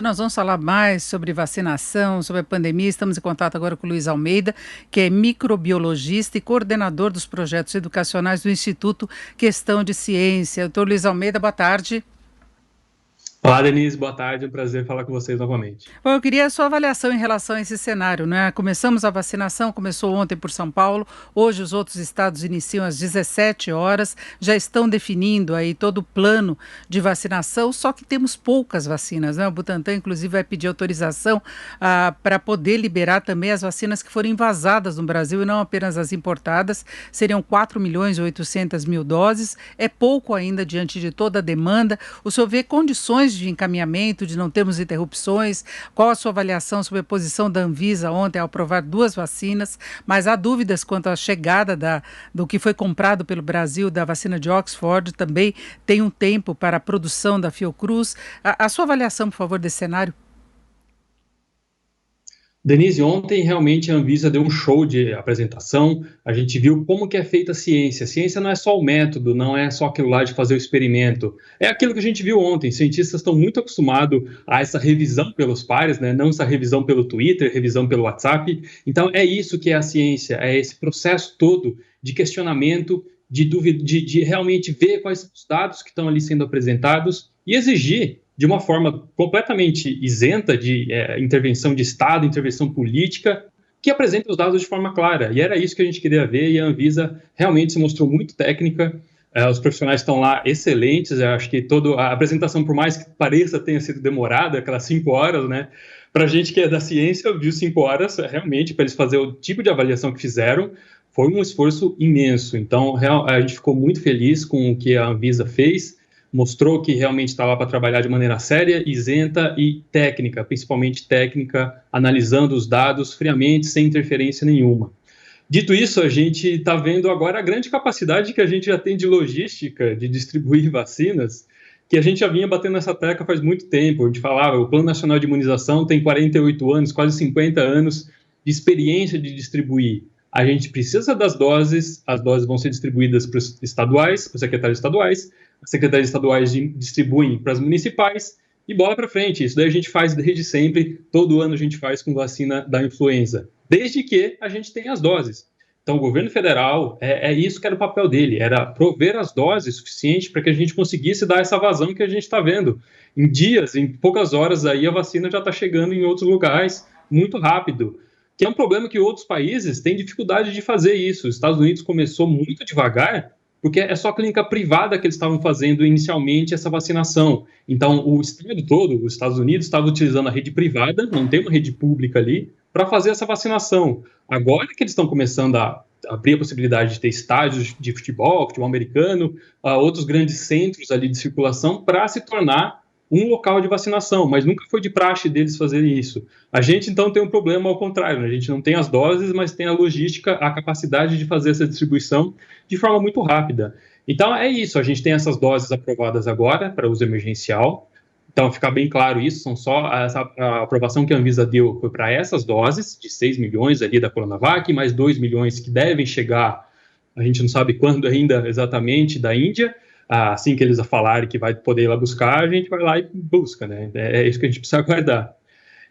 Nós vamos falar mais sobre vacinação, sobre a pandemia. Estamos em contato agora com o Luiz Almeida, que é microbiologista e coordenador dos projetos educacionais do Instituto Questão de Ciência. Doutor Luiz Almeida, boa tarde. Olá, Denise, boa tarde, é um prazer falar com vocês novamente. Bom, eu queria a sua avaliação em relação a esse cenário, né? Começamos a vacinação, começou ontem por São Paulo, hoje os outros estados iniciam às 17 horas, já estão definindo aí todo o plano de vacinação, só que temos poucas vacinas, né? O Butantan, inclusive, vai pedir autorização para poder liberar também as vacinas que foram envasadas no Brasil e não apenas as importadas, seriam 4.800.000 doses, é pouco ainda diante de toda a demanda. O senhor vê condições de encaminhamento, de não termos interrupções? Qual a sua avaliação sobre a posição da Anvisa ontem ao aprovar duas vacinas? Mas há dúvidas quanto à chegada do que foi comprado pelo Brasil, da vacina de Oxford, também tem um tempo para a produção da Fiocruz. A sua avaliação, por favor, desse cenário? Denise, ontem realmente a Anvisa deu um show de apresentação, a gente viu como que é feita a ciência. A ciência não é só o método, não é só aquilo lá de fazer o experimento. É aquilo que a gente viu ontem, cientistas estão muito acostumados a essa revisão pelos pares, né? Não essa revisão pelo Twitter, revisão pelo WhatsApp. Então é isso que é a ciência, é esse processo todo de questionamento, de dúvida, de realmente ver quais são os dados que estão ali sendo apresentados e exigir de uma forma completamente isenta de intervenção de Estado, intervenção política, que apresenta os dados de forma clara. E era isso que a gente queria ver, e a Anvisa realmente se mostrou muito técnica, os profissionais estão lá excelentes, eu acho que toda a apresentação, por mais que pareça tenha sido demorada, aquelas 5 horas, né? Para a gente que é da ciência, viu 5 horas, realmente, para eles fazerem o tipo de avaliação que fizeram, foi um esforço imenso. Então, a gente ficou muito feliz com o que a Anvisa fez, mostrou que realmente está lá para trabalhar de maneira séria, isenta e técnica, principalmente técnica, analisando os dados friamente, sem interferência nenhuma. Dito isso, a gente está vendo agora a grande capacidade que a gente já tem de logística, de distribuir vacinas, que a gente já vinha batendo nessa tecla faz muito tempo. A gente falava, o Plano Nacional de Imunização tem 48 anos, quase 50 anos de experiência de distribuir. A gente precisa das doses, as doses vão ser distribuídas para os estaduais, para os secretários estaduais, as secretarias estaduais distribuem para as municipais e bola para frente. Isso daí a gente faz desde sempre, todo ano a gente faz com vacina da influenza, desde que a gente tenha as doses. Então, o governo federal, é isso que era o papel dele, era prover as doses suficientes para que a gente conseguisse dar essa vazão que a gente está vendo. Em dias, em poucas horas, aí a vacina já está chegando em outros lugares muito rápido, que é um problema que outros países têm dificuldade de fazer isso. Os Estados Unidos começou muito devagar, porque é só clínica privada que eles estavam fazendo inicialmente essa vacinação. Então, o estado todo, os Estados Unidos, estava utilizando a rede privada, não tem uma rede pública ali, para fazer essa vacinação. Agora que eles estão começando a abrir a possibilidade de ter estádios de futebol, futebol americano, outros grandes centros ali de circulação, para se tornar um local de vacinação, mas nunca foi de praxe deles fazerem isso. A gente, então, tem um problema ao contrário, né? A gente não tem as doses, mas tem a logística, a capacidade de fazer essa distribuição de forma muito rápida. Então, é isso, a gente tem essas doses aprovadas agora para uso emergencial, então, ficar bem claro isso, são só a aprovação que a Anvisa deu foi para essas doses, de 6 milhões ali da Coronavac, mais 2 milhões que devem chegar, a gente não sabe quando ainda exatamente, da Índia. Assim que eles falarem que vai poder ir lá buscar, a gente vai lá e busca, né? É isso que a gente precisa aguardar.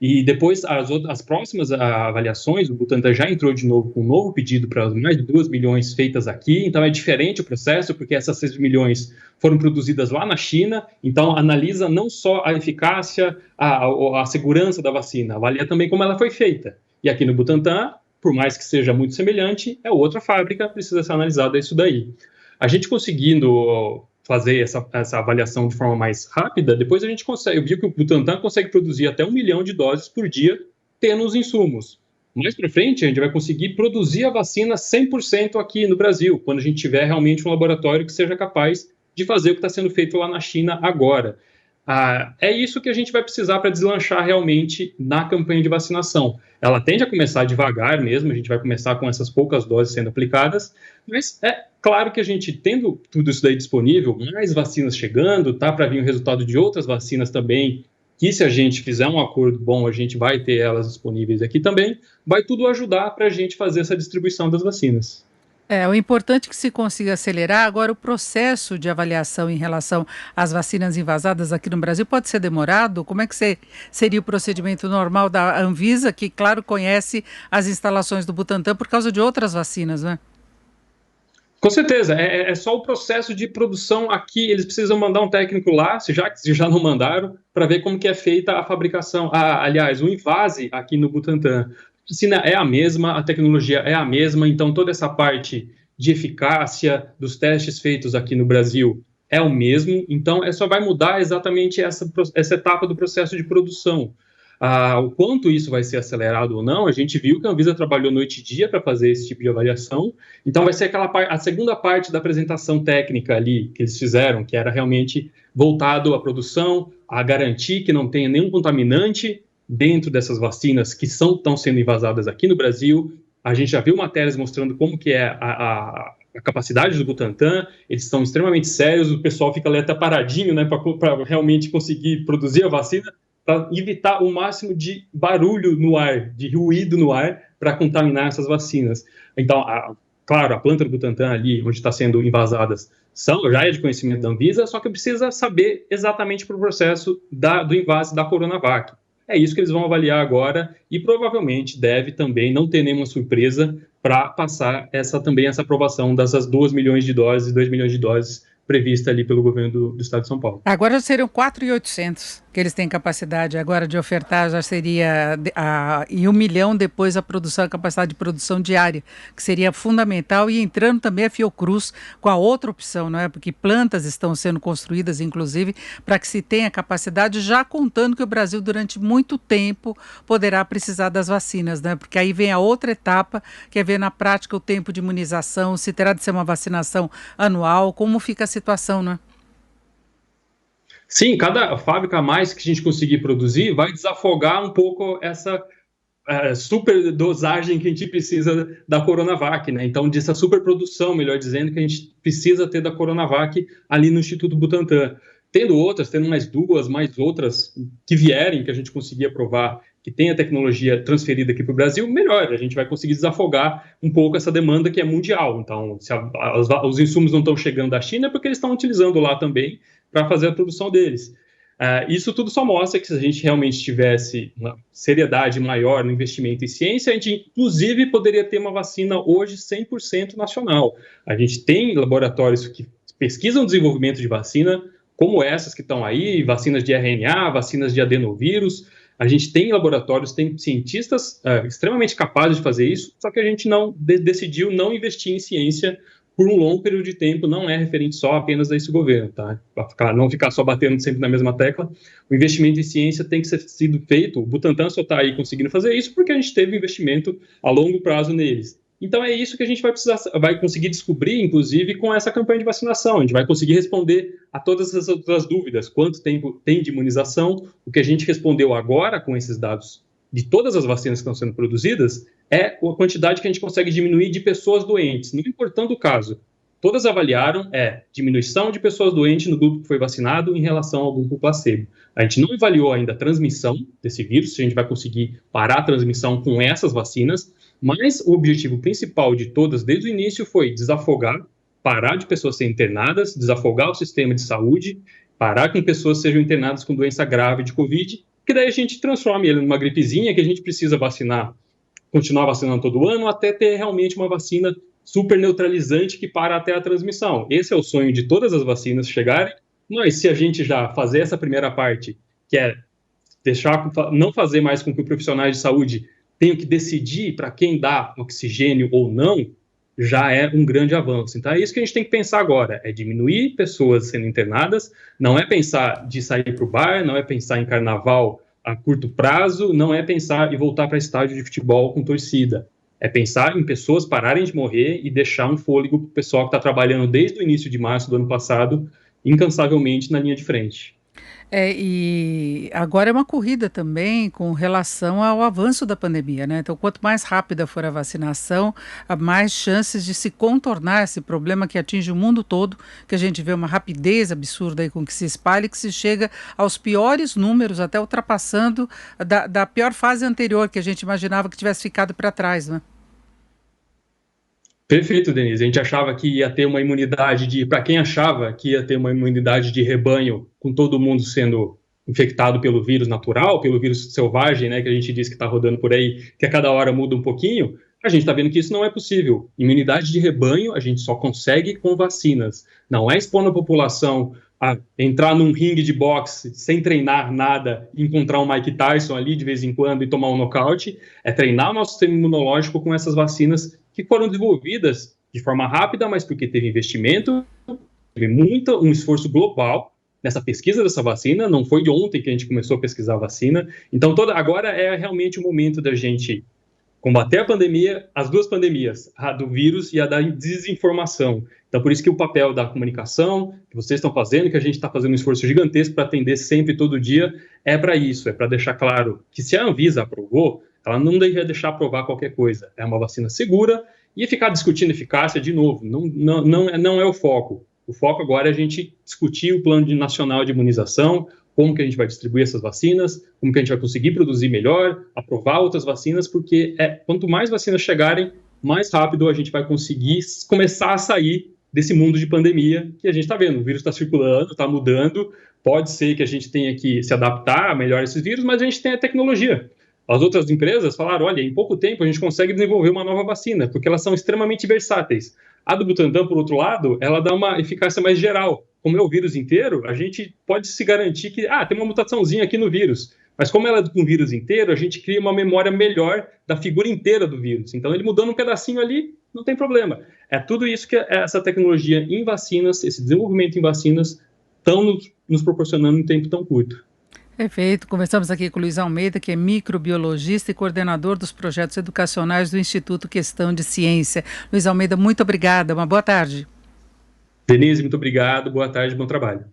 E depois, as próximas avaliações, o Butantan já entrou de novo com um novo pedido para mais de 2 milhões feitas aqui, então é diferente o processo, porque essas 6 milhões foram produzidas lá na China, então analisa não só a eficácia, a segurança da vacina, avalia também como ela foi feita. E aqui no Butantan, por mais que seja muito semelhante, é outra fábrica, precisa ser analisada isso daí. A gente conseguindo fazer essa avaliação de forma mais rápida, depois a gente consegue, eu vi que o Butantan consegue produzir até 1 milhão de doses por dia, tendo os insumos. Mais para frente, a gente vai conseguir produzir a vacina 100% aqui no Brasil, quando a gente tiver realmente um laboratório que seja capaz de fazer o que está sendo feito lá na China agora. É isso que a gente vai precisar para deslanchar realmente na campanha de vacinação. Ela tende a começar devagar mesmo, a gente vai começar com essas poucas doses sendo aplicadas, mas é claro que a gente, tendo tudo isso daí disponível, mais vacinas chegando, tá para vir o resultado de outras vacinas também, que se a gente fizer um acordo bom, a gente vai ter elas disponíveis aqui também, vai tudo ajudar para a gente fazer essa distribuição das vacinas. O importante é que se consiga acelerar. Agora, o processo de avaliação em relação às vacinas envasadas aqui no Brasil pode ser demorado? Como é que seria o procedimento normal da Anvisa, que, claro, conhece as instalações do Butantan por causa de outras vacinas, né? Com certeza, é só o processo de produção aqui, eles precisam mandar um técnico lá, se já não mandaram, para ver como que é feita a fabricação. Aliás, o invase aqui no Butantan, a vacina é a mesma, a tecnologia é a mesma, então toda essa parte de eficácia dos testes feitos aqui no Brasil é o mesmo, então só vai mudar exatamente essa etapa do processo de produção. O quanto isso vai ser acelerado ou não, a gente viu que a Anvisa trabalhou noite e dia para fazer esse tipo de avaliação, então vai ser a segunda parte da apresentação técnica ali que eles fizeram, que era realmente voltado à produção, a garantir que não tenha nenhum contaminante dentro dessas vacinas que estão sendo envasadas aqui no Brasil. A gente já viu matérias mostrando como que é a capacidade do Butantan, eles estão extremamente sérios, o pessoal fica ali até paradinho, né, para realmente conseguir produzir a vacina, para evitar o máximo de barulho no ar, de ruído no ar, para contaminar essas vacinas. Então, claro, a planta do Butantan ali, onde está sendo envasadas, já é de conhecimento da Anvisa, só que precisa saber exatamente para o processo do invase da Coronavac. É isso que eles vão avaliar agora e provavelmente deve também não ter nenhuma surpresa para passar essa aprovação dessas 2 milhões de doses, 2 milhões de doses prevista ali pelo governo do estado de São Paulo. Agora seriam 4.800 que eles têm capacidade agora de ofertar, já seria e 1 milhão depois a capacidade de produção diária, que seria fundamental, e entrando também a Fiocruz com a outra opção, não é? Porque plantas estão sendo construídas, inclusive, para que se tenha capacidade, já contando que o Brasil durante muito tempo poderá precisar das vacinas, né? Porque aí vem a outra etapa, que é ver na prática o tempo de imunização, se terá de ser uma vacinação anual, como fica a situação, né? Sim, cada fábrica a mais que a gente conseguir produzir vai desafogar um pouco essa super dosagem que a gente precisa da Coronavac, né? Então, dessa superprodução, melhor dizendo, que a gente precisa ter da Coronavac ali no Instituto Butantan. Tendo mais duas, mais outras que vierem, que a gente conseguir aprovar, que tem a tecnologia transferida aqui para o Brasil, melhor. A gente vai conseguir desafogar um pouco essa demanda que é mundial. Então, se os insumos não estão chegando da China, é porque eles estão utilizando lá também para fazer a produção deles. Isso tudo só mostra que se a gente realmente tivesse uma seriedade maior no investimento em ciência, a gente, inclusive, poderia ter uma vacina hoje 100% nacional. A gente tem laboratórios que pesquisam o desenvolvimento de vacina, como essas que estão aí, vacinas de RNA, vacinas de adenovírus. A gente tem laboratórios, tem cientistas extremamente capazes de fazer isso, só que a gente decidiu não investir em ciência por um longo período de tempo, não é referente só apenas a esse governo, tá? Para não ficar só batendo sempre na mesma tecla, o investimento em ciência tem que ser sido feito, o Butantan só está aí conseguindo fazer isso porque a gente teve investimento a longo prazo neles. Então é isso que a gente vai conseguir descobrir, inclusive, com essa campanha de vacinação. A gente vai conseguir responder a todas essas outras dúvidas. Quanto tempo tem de imunização? O que a gente respondeu agora com esses dados de todas as vacinas que estão sendo produzidas é a quantidade que a gente consegue diminuir de pessoas doentes, não importando o caso. Todas avaliaram diminuição de pessoas doentes no grupo que foi vacinado em relação ao grupo placebo. A gente não avaliou ainda a transmissão desse vírus, se a gente vai conseguir parar a transmissão com essas vacinas, mas o objetivo principal de todas, desde o início, foi desafogar, parar de pessoas serem internadas, desafogar o sistema de saúde, parar com pessoas sejam internadas com doença grave de Covid, que daí a gente transforma ele numa gripezinha que a gente precisa vacinar, continuar vacinando todo ano, até ter realmente uma vacina super neutralizante que para até a transmissão. Esse é o sonho de todas as vacinas chegarem, mas se a gente já fazer essa primeira parte, que é não fazer mais com que os profissionais de saúde tenham que decidir para quem dá oxigênio ou não, já é um grande avanço. Então é isso que a gente tem que pensar agora, é diminuir pessoas sendo internadas, não é pensar de sair para o bar, não é pensar em carnaval a curto prazo, não é pensar em voltar para estádio de futebol com torcida, é pensar em pessoas pararem de morrer e deixar um fôlego para o pessoal que está trabalhando desde o início de março do ano passado, incansavelmente na linha de frente. E agora é uma corrida também com relação ao avanço da pandemia, né? Então, quanto mais rápida for a vacinação, há mais chances de se contornar esse problema que atinge o mundo todo, que a gente vê uma rapidez absurda aí com que se espalha, que se chega aos piores números, até ultrapassando da pior fase anterior, que a gente imaginava que tivesse ficado para trás, né? Perfeito, Denise. A gente achava que ia ter uma imunidade para quem achava que ia ter uma imunidade de rebanho, com todo mundo sendo infectado pelo vírus natural, pelo vírus selvagem, né, que a gente diz que está rodando por aí, que a cada hora muda um pouquinho. A gente está vendo que isso não é possível. Imunidade de rebanho a gente só consegue com vacinas. Não é expondo a população a entrar num ringue de boxe sem treinar nada, encontrar um Mike Tyson ali de vez em quando e tomar um nocaute. É treinar o nosso sistema imunológico com essas vacinas que foram desenvolvidas de forma rápida, mas porque teve investimento, teve um esforço global nessa pesquisa dessa vacina. Não foi de ontem que a gente começou a pesquisar a vacina. Então, agora é realmente o momento da gente combater a pandemia, as duas pandemias, a do vírus e a da desinformação. Então, por isso que o papel da comunicação, que vocês estão fazendo, que a gente está fazendo um esforço gigantesco para atender sempre, todo dia, é para isso, é para deixar claro que se a Anvisa aprovou, ela não deveria deixar aprovar qualquer coisa. É uma vacina segura e ficar discutindo eficácia, de novo, não é o foco. O foco agora é a gente discutir o plano nacional de imunização, como que a gente vai distribuir essas vacinas, como que a gente vai conseguir produzir melhor, aprovar outras vacinas, porque quanto mais vacinas chegarem, mais rápido a gente vai conseguir começar a sair desse mundo de pandemia que a gente está vendo. O vírus está circulando, está mudando, pode ser que a gente tenha que se adaptar melhor a esses vírus, mas a gente tem a tecnologia. As outras empresas falaram, olha, em pouco tempo a gente consegue desenvolver uma nova vacina, porque elas são extremamente versáteis. A do Butantan, por outro lado, ela dá uma eficácia mais geral. Como é o vírus inteiro, a gente pode se garantir que, tem uma mutaçãozinha aqui no vírus. Mas como ela é com o vírus inteiro, a gente cria uma memória melhor da figura inteira do vírus. Então, ele mudando um pedacinho ali, não tem problema. É tudo isso que essa tecnologia em vacinas, esse desenvolvimento em vacinas, estão nos proporcionando em um tempo tão curto. Perfeito. Conversamos aqui com o Luiz Almeida, que é microbiologista e coordenador dos projetos educacionais do Instituto Questão de Ciência. Luiz Almeida, muito obrigada. Uma boa tarde. Denise, muito obrigado. Boa tarde, bom trabalho.